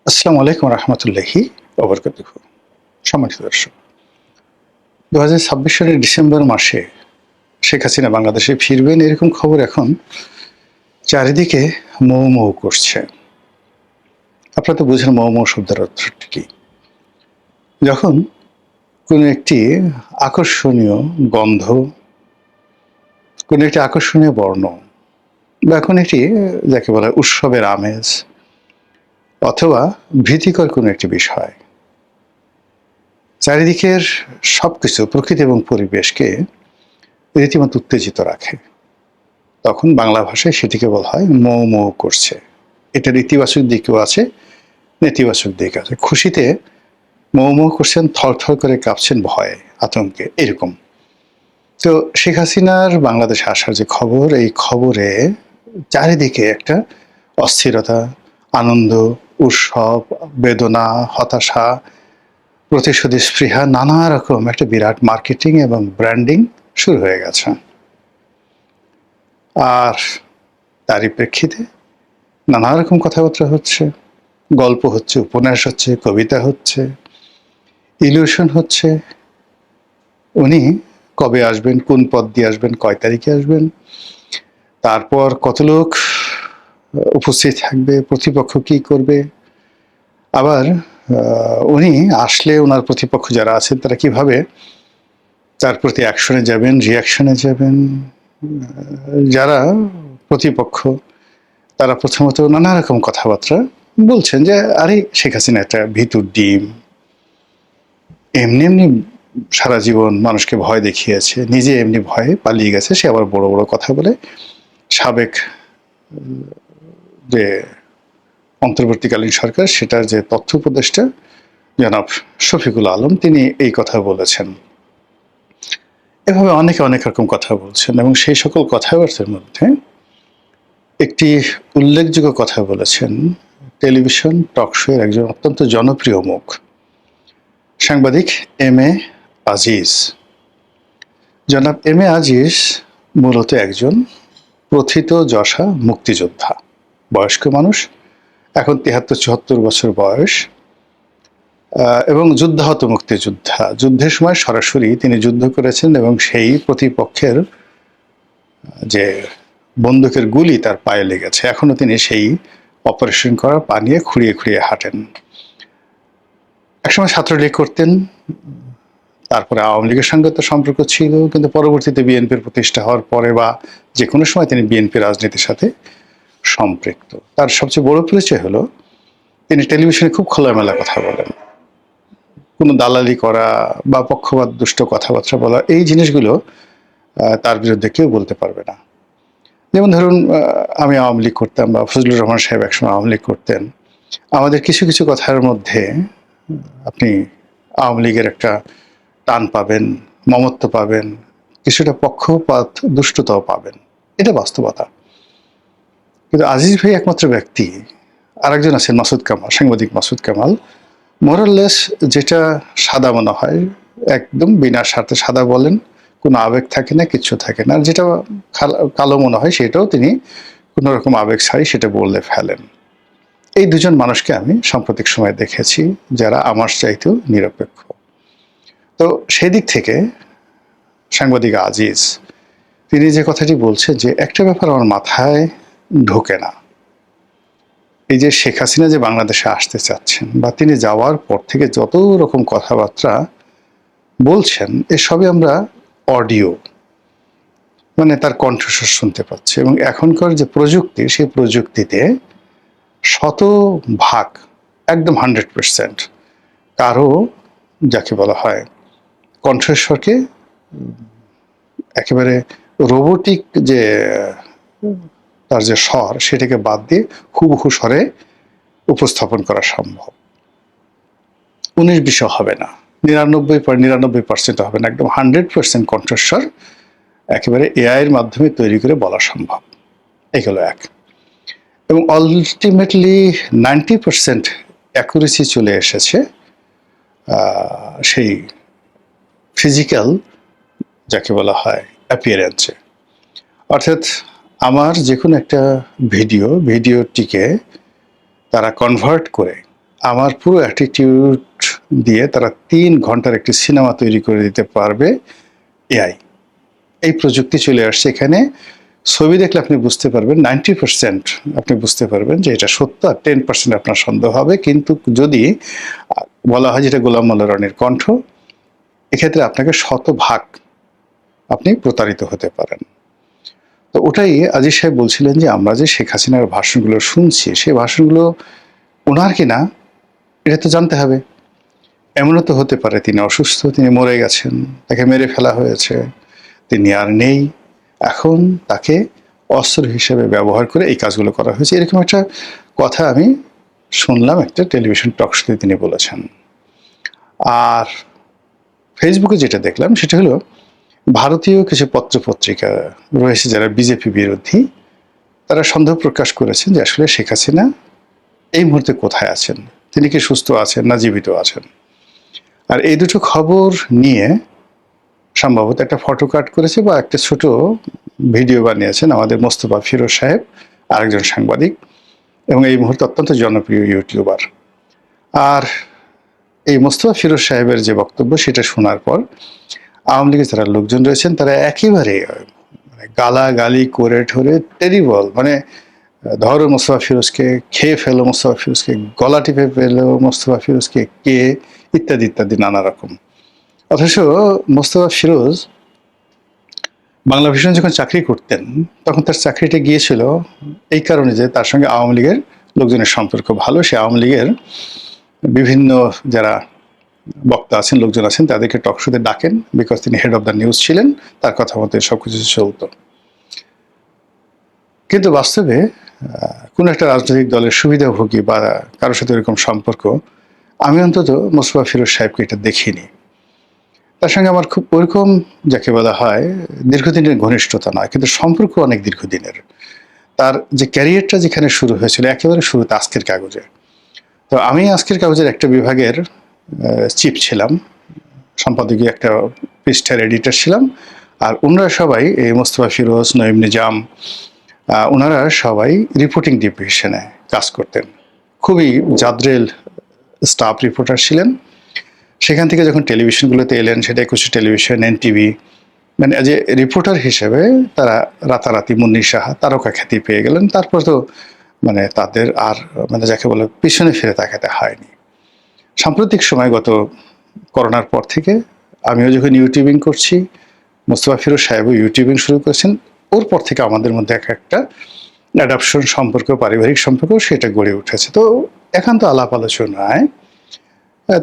আসসালামু আলাইকুম রহমতুল্লাহি ওবরকাতুহু। সম্মানিত দর্শক, ২০২৬ সালের ডিসেম্বর মাসে শেখ হাসিনা বাংলাদেশে ফিরবেন এরকম খবর এখন চারিদিকে মৌ মৌ করছে। আপনারা তো বুঝেন মৌ মৌ শব্দের অর্থটি কি। যখন কোনো একটি আকর্ষণীয় গন্ধ, কোনো একটি আকর্ষণীয় বর্ণ বা কোনো একটি যাকে বলা হয় উৎসবের আমেজ অথবা ভীতিকর কোনো একটি বিষয় চারিদিকের সবকিছু প্রকৃতি এবং পরিবেশকে রীতিমতো উত্তেজিত রাখে, তখন বাংলা ভাষায় সেটিকে বলা হয় মৌ মৌ করছে। এটার ইতিবাচক দিকও আছে, নেতিবাচক দিক আছে। খুশিতে মৌ মৌ করছেন, থরথর করে কাঁপছেন ভয়ে আতঙ্কে, এরকম। তো শেখ হাসিনার বাংলাদেশে আসার যে খবর, এই খবরে চারিদিকে একটা অস্থিরতা, আনন্দ, উৎসব, বেদনা, হতাশা, প্রতিশোধী স্পৃহা, নানা রকম একটা বিরাট মার্কেটিং এবং ব্র্যান্ডিং শুরু হয়ে গেছে। আর তারই প্রেক্ষিতে নানা রকম কথাবার্তা হচ্ছে, গল্প হচ্ছে, উপন্যাস হচ্ছে, কবিতা হচ্ছে, ইলিউশন হচ্ছে। উনি কবে আসবেন, কোন পদ দিয়ে আসবেন, কয় তারিখে আসবেন, তারপর কত লোক উপস্থিত থাকবে, প্রতিপক্ষ কি করবে, আবার উনি আসলে ওনার প্রতিপক্ষ যারা আছেন তারা কিভাবে তার প্রতি অ্যাকশনে যাবেন, রিয়াকশনে যাবেন। যারা প্রতিপক্ষ তারা প্রথমত নানা রকম কথাবার্তা বলছেন যে আরে শেখ হাসিনা একটা ভিতুর ডিম, এমনি এমনি সারা জীবন মানুষকে ভয় দেখিয়েছে, নিজে এমনি ভয়ে পালিয়ে গেছে, সে আবার বড় বড় কথা বলে। সাবেক যে অন্তর্বর্তীকালীন সরকার সেটার যে তথ্য উপদেষ্টা জনাব শফিকুল আলম, তিনি এই কথা বলেছেন। এভাবে অনেকে অনেক রকম কথা বলছেন এবং সেই সকল কথাবার্তার মধ্যে একটি উল্লেখযোগ্য কথা বলেছেন টেলিভিশন টক শো এর একজন অত্যন্ত জনপ্রিয় মুখ, সাংবাদিক এম এ আজিজ। জনাব এম এ আজিজ মূলত একজন প্রথিত যশা মুক্তিযোদ্ধা, বয়স্ক মানুষ, এখন ৭৩-৭৪ বছর বয়স, এবং যুদ্ধাহত মুক্তিযোদ্ধা। যুদ্ধের সময় সরাসরি তিনি যুদ্ধ করেছেন এবং সেই প্রতিপক্ষের যে বন্দুকের গুলি তার পায়ে লেগেছে, এখনো তিনি সেই অপারেশন করা পা নিয়ে খুঁড়িয়ে খুঁড়িয়ে হাঁটেন। একসময় ছাত্রলীগ করতেন, তারপরে আওয়ামী লীগের সঙ্গে তো সম্পর্ক ছিল, কিন্তু পরবর্তীতে বিএনপির প্রতিষ্ঠা হওয়ার পরে বা যে কোনো সময় তিনি বিএনপি রাজনীতির সাথে সম্পৃক্ত। তার সবচেয়ে বড় পরিচয় হলো তিনি টেলিভিশনে খুব খোলামেলা কথা বলেন। কোনো দালালি করা বা পক্ষপাত দুষ্ট কথাবার্তা বলা, এই জিনিসগুলো তার বিরুদ্ধে কেউ বলতে পারবে না। যেমন ধরুন, আমি আওয়ামী লীগ করতাম বা ফজলুর রহমান সাহেব একসময় আওয়ামী লীগ করতেন, আমাদের কিছু কিছু কথার মধ্যে আপনি আওয়ামী লীগের একটা টান পাবেন, মমত্ব পাবেন, কিছুটা পক্ষপাত দুষ্টতাও পাবেন, এটা বাস্তবতা। কিন্তু আজিজ ভাই একমাত্র ব্যক্তি, আরেকজন আছেন মাসুদ কামাল, সাংবাদিক মাসুদ কামাল, মোরাললেস যেটা সাদা মনে হয় একদম বিনা স্বার্থে সাদা বলেন, কোনো আবেগ থাকে না, কিচ্ছু থাকে না। আর যেটা কালো মনে হয় সেটাও তিনি কোনো রকম আবেগ ছাড়াই সেটা বললে ফেলেন। এই দুজন মানুষকে আমি সাম্প্রতিক সময়ে দেখেছি যারা আমার চাইতেও নিরপেক্ষ। তো সেই দিক থেকে সাংবাদিক আজিজ তিনি যে কথাটি বলছেন, যে একটা ব্যাপার আমার মাথায় ঢোকে না, এই যে শেখ হাসিনা যে বাংলাদেশে আসতে চাচ্ছেন বা তিনি যাওয়ার পর থেকে যত রকম কথাবার্তা বলছেন, এসবই আমরা অডিও মানে তার কণ্ঠস্বর শুনতে পাচ্ছি। এবং এখনকার যে প্রযুক্তি, সেই প্রযুক্তিতে শতভাগ একদম 100% কারো যাকে বলা হয় কণ্ঠস্বরকে একেবারে রোবোটিক যে তার যে স্বর, সেটাকে বাদ দিয়ে হুবহু স্বরে উপস্থাপন করা সম্ভব। 19-20 হবে না, 99% হবে না, একদম 100% কণ্ঠস্বর একেবারে এআই এর মাধ্যমে তৈরি করে বলা সম্ভব। এগুলো এক। এবং আলটিমেটলি 90% অ্যাকুরেসি চলে এসেছে সেই ফিজিক্যাল যাকে বলা হয় অ্যাপিয়ারেন্সে। অর্থাৎ আমার যে কোনো একটা ভিডিওটিকে তারা কনভার্ট করে আমার পুরো অ্যাটিটিউড দিয়ে তারা ৩ ঘন্টার একটি সিনেমা তৈরি করে দিতে পারবে এআই। এই প্রযুক্তি চলে আসছে এখানে। ছবি দেখলে আপনি বুঝতে পারবেন 90% আপনি বুঝতে পারবেন যে এটা সত্য, আর 10% আপনার সন্দেহ হবে। কিন্তু যদি বলা হয় যেটা গোলাম মোল্লা রনির কণ্ঠ, এক্ষেত্রে আপনাকে শতভাগ আপনি প্রতারিত হতে পারেন। তো ওটাই আজিজ সাহেব বলছিলেন যে আমরা যে শেখ হাসিনার ভাষণগুলো শুনছি, সেই ভাষণগুলো ওনার কিনা এটা তো জানতে হবে। এমনও তো হতে পারে তিনি অসুস্থ, তিনি মরে গেছেন, তাকে মেরে ফেলা হয়েছে, তিনি আর নেই, এখন তাকে অস্ত্র হিসেবে ব্যবহার করে এই কাজগুলো করা হয়েছে। এরকম একটা কথা আমি শুনলাম একটা টেলিভিশন টক শোতে তিনি বলেছেন। আর ফেসবুকে যেটা দেখলাম সেটা হলো ভারতীয় কিছু পত্রপত্রিকা রয়েছে যারা বিজেপি বিরোধী, তারা সন্দেহ প্রকাশ করেছেন যে আসলে শেখ হাসিনা এই মুহূর্তে কোথায় আছেন, তিনি কি সুস্থ আছেন না জীবিত আছেন। আর এই দুটো খবর নিয়ে সম্ভবত একটা ফটো কাট করেছে বা একটা ছোট ভিডিও বানিয়েছেন আমাদের মোস্তফা ফিরোজ সাহেব, আরেকজন সাংবাদিক, এবং এই মুহূর্তে অত্যন্ত জনপ্রিয় ইউটিউবার। আর এই মোস্তফা ফিরোজ সাহেবের যে বক্তব্য সেটা শোনার পর আওয়ামী লীগের যারা লোকজন রয়েছেন তারা একেবারে গালাগালি করে ঠরে টেরিবল, মানে ধরো মোস্তফা ফিরোজকে, খেয়ে ফেলো মোস্তফা ফিরোজকে, গলা টিপে ফেলো মোস্তফা ফিরোজকে, কে, ইত্যাদি ইত্যাদি নানা রকম। অথচ মোস্তফা ফিরোজ বাংলা ভিশনে যখন চাকরি করতেন তখন তার চাকরিটা গিয়েছিল এই কারণে যে তার সঙ্গে আওয়ামী লীগের লোকজনের সম্পর্ক ভালো। সে আওয়ামী লীগের বিভিন্ন যারা বক্তা আছেন, লোকজন আছেন, তাদেরকে টক শোতে ডাকেন, বিকজ তিনি হেড অফ দ্য নিউজ ছিলেন, তার কথা মতো সবকিছু চলত। কিন্তু বাস্তবে কোনো একটা রাজনৈতিক দলের সুবিধাভোগী বা কারোর সাথে এরকম সম্পর্ক আমি অন্তত মোস্তফা ফিরোজ সাহেবকে এটা দেখিনি। তার সঙ্গে আমার খুব ওরকম যাকে বলা হয় দীর্ঘদিনের ঘনিষ্ঠতা নয়, কিন্তু সম্পর্ক অনেক দীর্ঘদিনের। তার যে ক্যারিয়ারটা যেখানে শুরু হয়েছিল একেবারে শুরুতে আজকের কাগজে। তো আমি আজকের কাগজের একটা বিভাগের চিফ ছিলাম, সম্পাদকীয় একটা পৃষ্ঠার এডিটর ছিলাম। আর ওনারা সবাই এই মোস্তফা ফিরোজ, নঈম নিজাম, ওনারা সবাই রিপোর্টিং ডিভিশনে কাজ করতেন, খুবই জাদ্রেল স্টাফ রিপোর্টার ছিলেন। সেখান থেকে যখন টেলিভিশনগুলোতে এলেন, সেটা একুশে টেলিভিশন, এনটিভি, মানে যে রিপোর্টার হিসেবে তারা রাতারাতি মুন্নির সাহা তারকা খ্যাতি পেয়ে গেলেন। তারপর তো মানে তাদের আর মানে যাকে বলে পিছনে ফিরে তাকাতে হয়নি। সাম্প্রতিক সময় গত করোনার পর থেকে আমিও যখন ইউটিউবিং করছি, মোস্তফা ফিরোজ সাহেবও ইউটিউবিং শুরু করেছেন, ওর পর থেকে আমাদের মধ্যে একটা অ্যাডাপশন সম্পর্ক, পারিবারিক সম্পর্ক সেটা গড়ে উঠেছে। তো একান্ত আলাপ আলোচনায়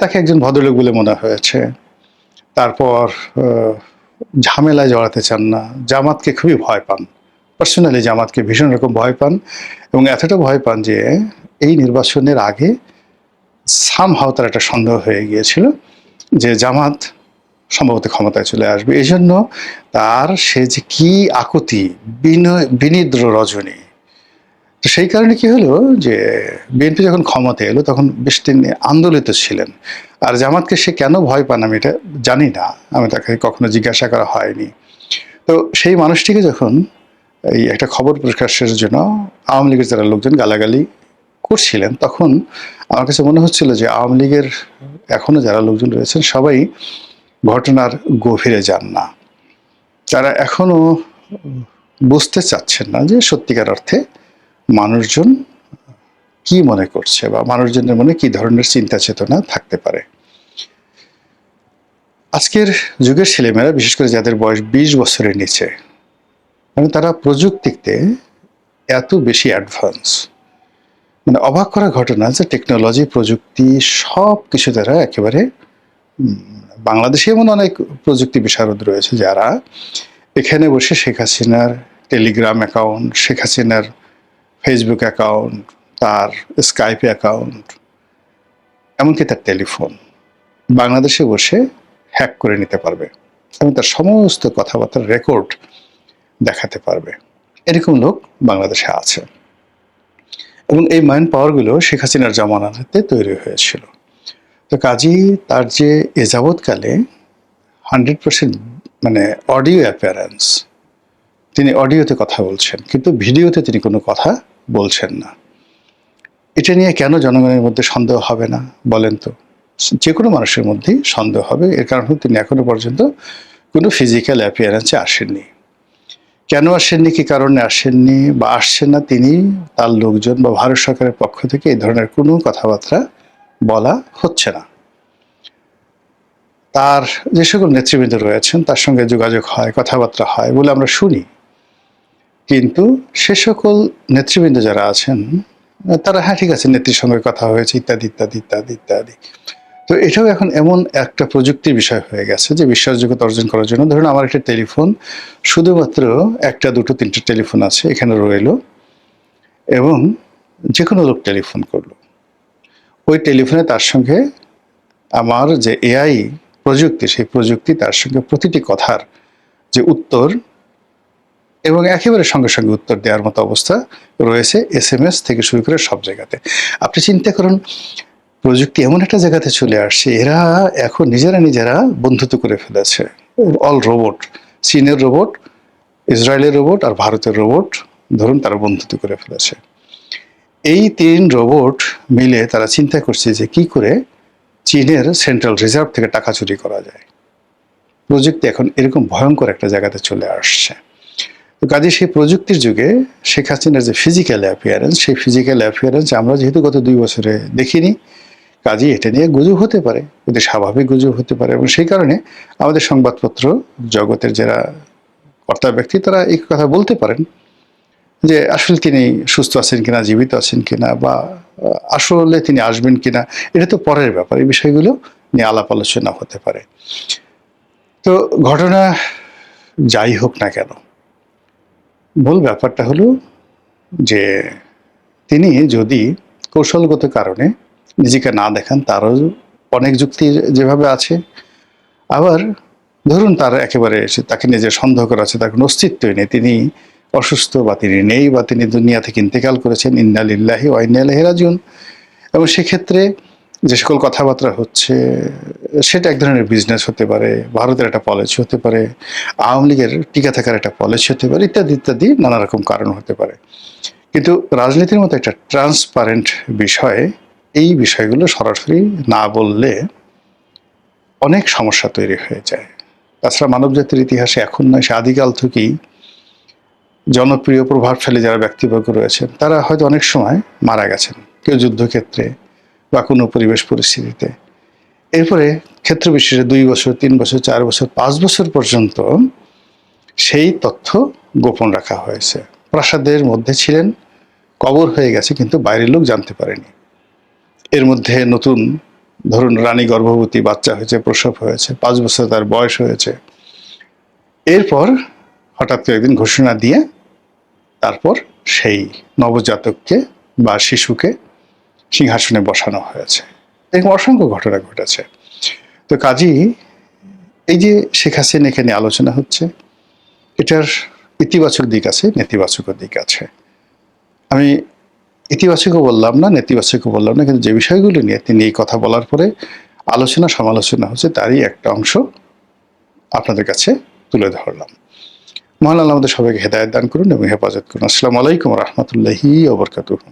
তাকে একজন ভদ্রলোক বলে মনে হয়েছে। তারপর ঝামেলায় জড়াতে চান না, জামাতকে খুবই ভয় পান, পার্সোনালি জামাতকে ভীষণ রকম ভয় পান, এবং এতটা ভয় পান যে এই নির্বাচনের আগে সামহাও তার একটা সন্দেহ হয়ে গিয়েছিল যে জামাত সম্ভবত ক্ষমতায় চলে আসবে। এই জন্য তার সে যে কি আকুতি, বিনিদ্র রজনী। তো সেই কারণে কি হলো যে বিএনপি যখন ক্ষমতায় এলো তখন বেশ তিনি আন্দোলিত ছিলেন। আর জামাতকে সে কেন ভয় পান আমি এটা জানি না, আমি তাকে কখনো জিজ্ঞাসা করা হয়নি। তো সেই মানুষটিকে যখন এই একটা খবর প্রকাশের জন্য আওয়ামী লীগের যারা লোকজন গালাগালি করছিলেন, তখন আমার কাছে মনে হচ্ছিল যে আওয়ামী লীগের এখনো যারা লোকজন রয়েছেন সবাই ঘটনার গভীরে যান না। তারা এখনো বুঝতে চাচ্ছেন না যে সত্যিকার অর্থে মানুষজন কি মনে করছে বা মানুষজনের মনে কি ধরনের চিন্তা চেতনা থাকতে পারে। আজকের যুগের ছেলেমেয়েরা, বিশেষ করে যাদের বয়স 20 বছরের নিচে, মানে তারা প্রযুক্তিতে এত বেশি অ্যাডভান্স, মানে অবাক করা ঘটনা যে টেকনোলজি, প্রযুক্তি সব কিছু তারা একেবারে, বাংলাদেশে এমন অনেক প্রযুক্তি বিশারদ রয়েছে যারা এখানে বসে শেখ হাসিনার টেলিগ্রাম অ্যাকাউন্ট, শেখ হাসিনার ফেসবুক অ্যাকাউন্ট, তার স্কাইপ অ্যাকাউন্ট, এমনকি তার টেলিফোন বাংলাদেশে বসে হ্যাক করে নিতে পারবে এবং তার সমস্ত কথাবার্তার রেকর্ড দেখাতে পারবে। এরকম লোক বাংলাদেশে আছে এবং এই ম্যান পাওয়ারগুলো শেখ হাসিনার জামানাতে তৈরি হয়েছিল। তো কাজী তার যে এ যাবৎকালে 100% মানে অডিও অ্যাপিয়ারেন্স, তিনি অডিওতে কথা বলছেন কিন্তু ভিডিওতে তিনি কোনো কথা বলছেন না। এটা নিয়ে কেন জনগণের মধ্যে সন্দেহ হবে না বলেন তো? যে কোনো মানুষের মধ্যেই সন্দেহ হবে। এর কারণ হলো তিনি এখনো পর্যন্ত কোনো ফিজিক্যাল অ্যাপিয়ারেন্সে আসেননি। কেন আসেননি, কি কারণে আসেননি বা আসছেন না, তিনি, তার লোকজন বা ভারত সরকারের পক্ষ থেকে এই ধরনের কোনো কথাবার্তা বলা হচ্ছে না। তার যে সকল নেতৃবৃন্দ রয়েছেন তার সঙ্গে যোগাযোগ হয়, কথাবার্তা হয় বলে আমরা শুনি। কিন্তু সে সকল নেতৃবৃন্দ যারা আছেন তারা হ্যাঁ ঠিক আছে, নেত্রীর সঙ্গে কথা হয়েছে ইত্যাদি ইত্যাদি ইত্যাদি ইত্যাদি। তো এটাও এখন এমন একটা প্রযুক্তির বিষয় হয়ে গেছে যে বিশ্বাসযোগ্যতা অর্জন করার জন্য, ধরুন আমার একটা টেলিফোন, শুধুমাত্র একটা দুটো তিনটে টেলিফোন আছে এখানে রইলো, এবং যে কোনো লোক টেলিফোন করলো, ওই টেলিফোনে তার সঙ্গে আমার যে এআই প্রযুক্তি, সেই প্রযুক্তি তার সঙ্গে প্রতিটি কথার যে উত্তর এবং একেবারে সঙ্গে সঙ্গে উত্তর দেওয়ার মতো অবস্থা রয়েছে, SMS থেকে শুরু করে সব জায়গাতে। আপনি চিন্তা করুন, প্রযুক্তি এমন একটা জায়গাতে চলে আসছে, এরা এখন নিজেরা বন্ধুত্ব করে ফেলেছে। অল রোবট, চীনের রোবট, ইসরায়েলের রোবট আর ভারতের রোবট, ধরুন তারা বন্ধুত্ব করে ফেলেছে। এই 3 রোবট মিলে তারা চিন্তা করছে যে কি করে চীনের সেন্ট্রাল রিজার্ভ থেকে টাকা চুরি করা যায়। প্রযুক্তি এখন এরকম ভয়ঙ্কর একটা জায়গাতে চলে আসছে। তো কাজে সেই প্রযুক্তির যুগে শেখ হাসিনার যে ফিজিক্যাল অ্যাপিয়ারেন্স, সেই ফিজিক্যাল অ্যাপিয়ারেন্স আমরা যেহেতু গত 2 বছরে দেখিনি, কাজেই এটা নিয়ে গুজব হতে পারে, অতি স্বাভাবিক গুজব হতে পারে। এবং সেই কারণে আমাদের সংবাদপত্র জগতের যারা কর্তা ব্যক্তি তারা এই কথা বলতে পারেন যে আসলে তিনি সুস্থ আছেন কিনা, জীবিত আছেন কিনা, বা আসলে তিনি আসবেন কিনা, এটা তো পরের ব্যাপার। এই বিষয়গুলো নিয়ে আলাপ আলোচনা হতে পারে। তো ঘটনা যাই হোক না কেন, মূল ব্যাপারটা হলো যে তিনি যদি কৌশলগত কারণে নিজেকে না দেখান, তারও অনেক যুক্তি যেভাবে আছে। আবার ধরুন তার একেবারে তাকে নিজে সন্দেহ করা আছে, তার কোনো অস্তিত্বই নেই, তিনি অসুস্থ বা তিনি নেই বা তিনি দুনিয়া থেকে ইন্তেকাল করেছেন, ইন্না লিল্লাহি ওয়া ইন্না ইলাইহি রাজিউন। এবং সেক্ষেত্রে যে সকল কথাবার্তা হচ্ছে সেটা এক ধরনের বিজনেস হতে পারে, ভারতের একটা পলিসি হতে পারে, আওয়ামী লীগের টিকে থাকার একটা পলিসি হতে পারে, ইত্যাদি ইত্যাদি নানা রকম কারণ হতে পারে। কিন্তু রাজনীতির মতো একটা ট্রান্সপারেন্ট বিষয়ে এই বিষয়গুলো সরাসরি না বললে অনেক সমস্যা তৈরি হয়ে যায়। তাছাড়া মানবজাতির ইতিহাসে এখন নয়, সে আদিকাল থেকেই জনপ্রিয় প্রভাব ফেলে যারা ব্যক্তিবর্গ রয়েছেন তারা হয়তো অনেক সময় মারা গেছেন, কেউ যুদ্ধক্ষেত্রে বা কোনো পরিবেশ পরিস্থিতিতে। এরপরে ক্ষেত্র বিশেষে 2 বছর, 3 বছর, 4 বছর, 5 বছর পর্যন্ত সেই তথ্য গোপন রাখা হয়েছে। প্রাসাদের মধ্যে ছিলেন, কবর হয়ে গেছে, কিন্তু বাইরের লোক জানতে পারেনি। এর মধ্যে নতুন ধরুন রানী গর্ভবতী, বাচ্চা হয়েছে, প্রসব হয়েছে, 5 বছর তার বয়স হয়েছে, এরপর হঠাৎ করে একদিন ঘোষণা দিয়ে তারপর সেই নবজাতককে বা শিশুকে সিংহাসনে বসানো হয়েছে। এরকম অসংখ্য ঘটনা ঘটেছে। তো কাজী এই যে শেখ হাসিনা এখানে আলোচনা হচ্ছে, এটার ইতিবাচক দিক আছে, নেতিবাচক দিক আছে। আমি ইতিবাচকও বললাম না, নেতিবাচকও বললাম না, কিন্তু যে বিষয়গুলো নিয়ে তিনি এই কথা বলার পরে আলোচনা সমালোচনা হচ্ছে তারই একটা অংশ আপনাদের কাছে তুলে ধরলাম। মহান আল্লাহ আমাদের সবাইকে হেদায়েত দান করুন এবং হেফাজত করুন। আসসালামু আলাইকুম ওয়া রাহমাতুল্লাহি ওয়া বারাকাতুহু।